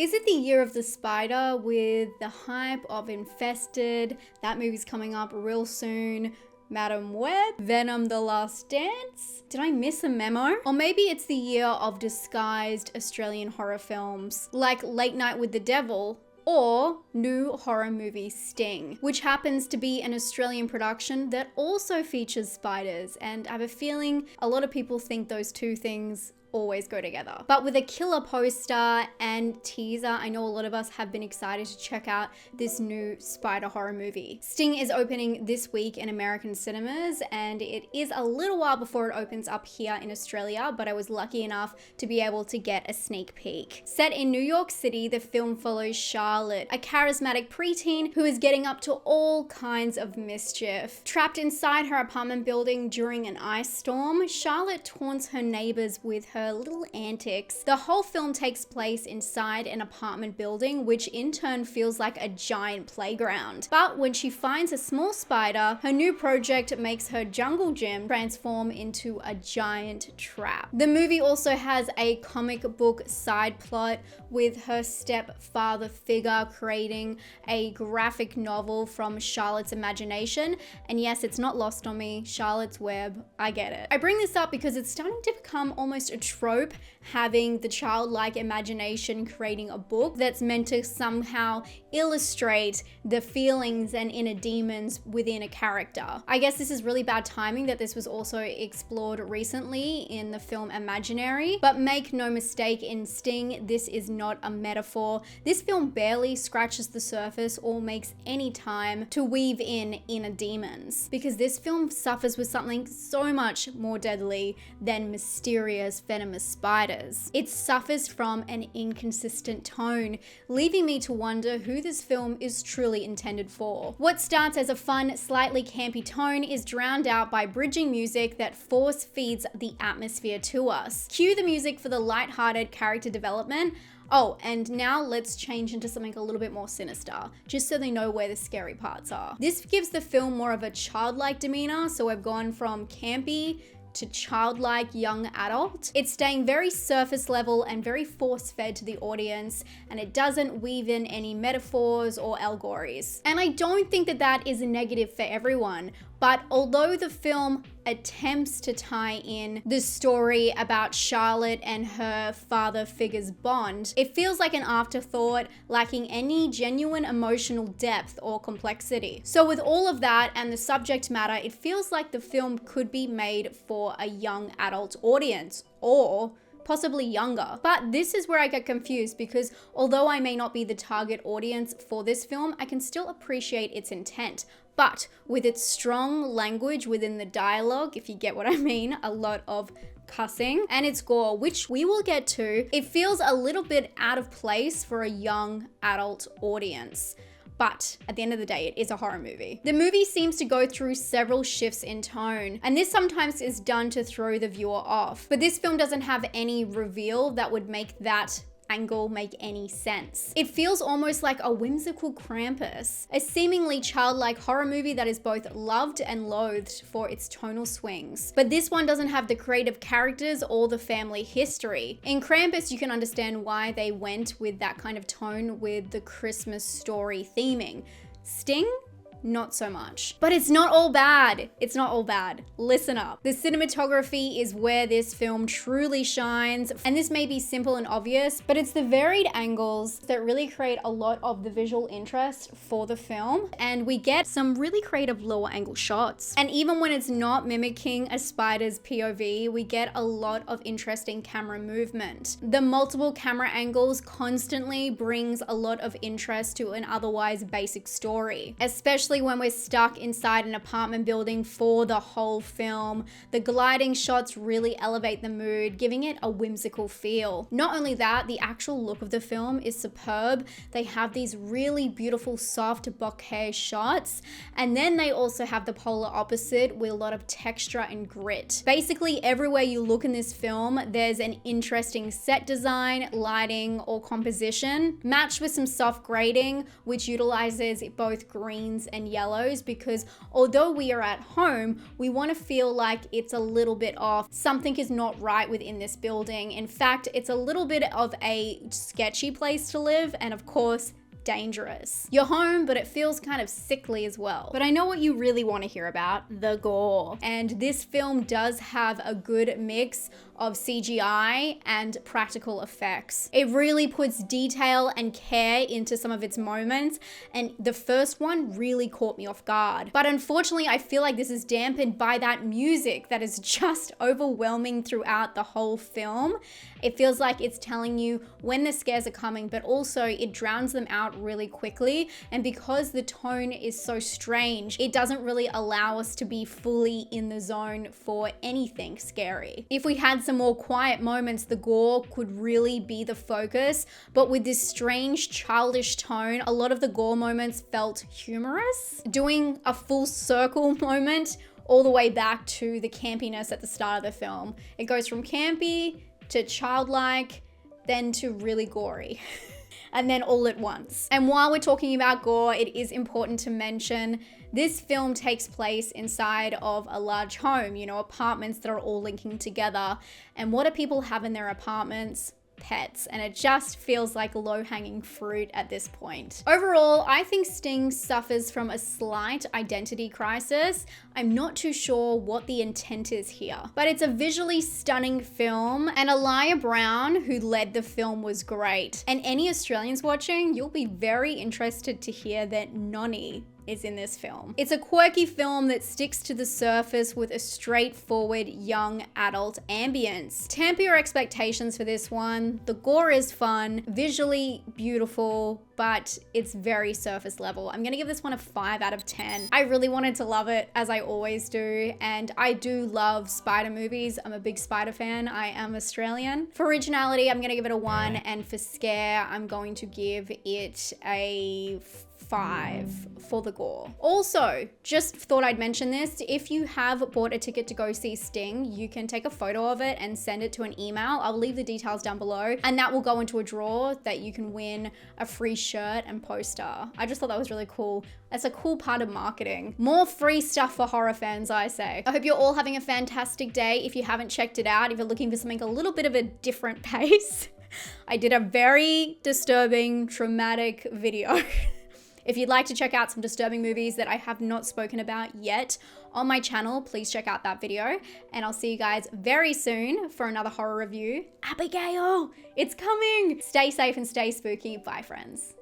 Is it the year of the spider with the hype of Infested? That movie's coming up real soon. Madam Web, Venom The Last Dance? Did I miss a memo? Or maybe it's the year of disguised Australian horror films like Late Night with the Devil or new horror movie Sting, which happens to be an Australian production that also features spiders, and I have a feeling a lot of people think those two things always go together. But with a killer poster and teaser, I know a lot of us have been excited to check out this new spider horror movie. Sting is opening this week in American cinemas, and it is a little while before it opens up here in Australia, but I was lucky enough to be able to get a sneak peek. Set in New York City, the film follows Charlotte, a charismatic preteen who is getting up to all kinds of mischief. Trapped inside her apartment building during an ice storm, Charlotte taunts her neighbors with her little antics. The whole film takes place inside an apartment building, which in turn feels like a giant playground. But when she finds a small spider, her new project makes her jungle gym transform into a giant trap. The movie also has a comic book side plot with her stepfather figure creating a graphic novel from Charlotte's imagination. And yes, it's not lost on me, Charlotte's Web, I get it. I bring this up because it's starting to become almost a trope, having the childlike imagination creating a book that's meant to somehow illustrate the feelings and inner demons within a character. I guess this is really bad timing that this was also explored recently in the film Imaginary, but make no mistake, in Sting, this is not a metaphor. This film barely scratches the surface or makes any time to weave in inner demons, because this film suffers with something so much more deadly than mysterious venomous spiders. It suffers from an inconsistent tone, leaving me to wonder who this film is truly intended for. What starts as a fun, slightly campy tone is drowned out by bridging music that force feeds the atmosphere to us. Cue the music for the light-hearted character development. Oh, and now let's change into something a little bit more sinister, just so they know where the scary parts are. This gives the film more of a childlike demeanor, so I've gone from campy to childlike young adult. It's staying very surface level and very force-fed to the audience, and it doesn't weave in any metaphors or allegories. And I don't think that that is a negative for everyone, but although the film attempts to tie in the story about Charlotte and her father figure's bond, it feels like an afterthought, lacking any genuine emotional depth or complexity. So with all of that and the subject matter, it feels like the film could be made for a young adult audience, or possibly younger. But this is where I get confused, because although I may not be the target audience for this film, I can still appreciate its intent. But with its strong language within the dialogue, if you get what I mean, a lot of cussing, and its gore, which we will get to, it feels a little bit out of place for a young adult audience. But at the end of the day, it is a horror movie. The movie seems to go through several shifts in tone, and this sometimes is done to throw the viewer off. But this film doesn't have any reveal that would make that angle make any sense. It feels almost like a whimsical Krampus, a seemingly childlike horror movie that is both loved and loathed for its tonal swings. But this one doesn't have the creative characters or the family history. In Krampus, you can understand why they went with that kind of tone with the Christmas story theming. Sting? Not so much. But it's not all bad. It's not all bad. Listen up. The cinematography is where this film truly shines, and this may be simple and obvious, but it's the varied angles that really create a lot of the visual interest for the film, and we get some really creative lower angle shots. And even when it's not mimicking a spider's POV, we get a lot of interesting camera movement. The multiple camera angles constantly brings a lot of interest to an otherwise basic story, especially when we're stuck inside an apartment building for the whole film. The gliding shots really elevate the mood, giving it a whimsical feel. Not only that, the actual look of the film is superb. They have these really beautiful soft bokeh shots, and then they also have the polar opposite with a lot of texture and grit. Basically, everywhere you look in this film, there's an interesting set design, lighting, or composition, matched with some soft grading, which utilizes both greens and and yellows because although we are at home, we want to feel like it's a little bit off. Something is not right within this building. In fact, it's a little bit of a sketchy place to live, and of course, dangerous. You're home, but it feels kind of sickly as well. But I know what you really want to hear about, the gore. And this film does have a good mix of CGI and practical effects. It really puts detail and care into some of its moments, and the first one really caught me off guard. But unfortunately, I feel like this is dampened by that music that is just overwhelming throughout the whole film. It feels like it's telling you when the scares are coming, but also it drowns them out really quickly. And because the tone is so strange, it doesn't really allow us to be fully in the zone for anything scary. If we had some more quiet moments, the gore could really be the focus. But with this strange, childish tone, a lot of the gore moments felt humorous. Doing a full circle moment all the way back to the campiness at the start of the film. It goes from campy to childlike, then to really gory. And then all at once. And while we're talking about gore, it is important to mention this film takes place inside of a large home, you know, apartments that are all linking together. And what do people have in their apartments? Pets, and it just feels like low-hanging fruit at this point. Overall, I think Sting suffers from a slight identity crisis. I'm not too sure what the intent is here, but it's a visually stunning film, and Elijah Brown, who led the film, was great. And any Australians watching, you'll be very interested to hear that Nonny is in this film. It's a quirky film that sticks to the surface with a straightforward young adult ambience. Temper your expectations for this one. The gore is fun, visually beautiful, but it's very surface level. I'm gonna give this one a 5 out of 10. I really wanted to love it, as I always do, and I do love spider movies. I'm a big spider fan. I am Australian. For originality, I'm gonna give it a 1, and for scare, I'm going to give it a 5 for the gore. Also, just thought I'd mention this. If you have bought a ticket to go see Sting, you can take a photo of it and send it to an email. I'll leave the details down below, and that will go into a draw that you can win a free shirt and poster. I just thought that was really cool. That's a cool part of marketing. More free stuff for horror fans, I say. I hope you're all having a fantastic day. If you haven't checked it out, if you're looking for something a little bit of a different pace, I did a very disturbing, traumatic video. If you'd like to check out some disturbing movies that I have not spoken about yet on my channel, please check out that video. And I'll see you guys very soon for another horror review. Abigail, it's coming! Stay safe and stay spooky. Bye, friends.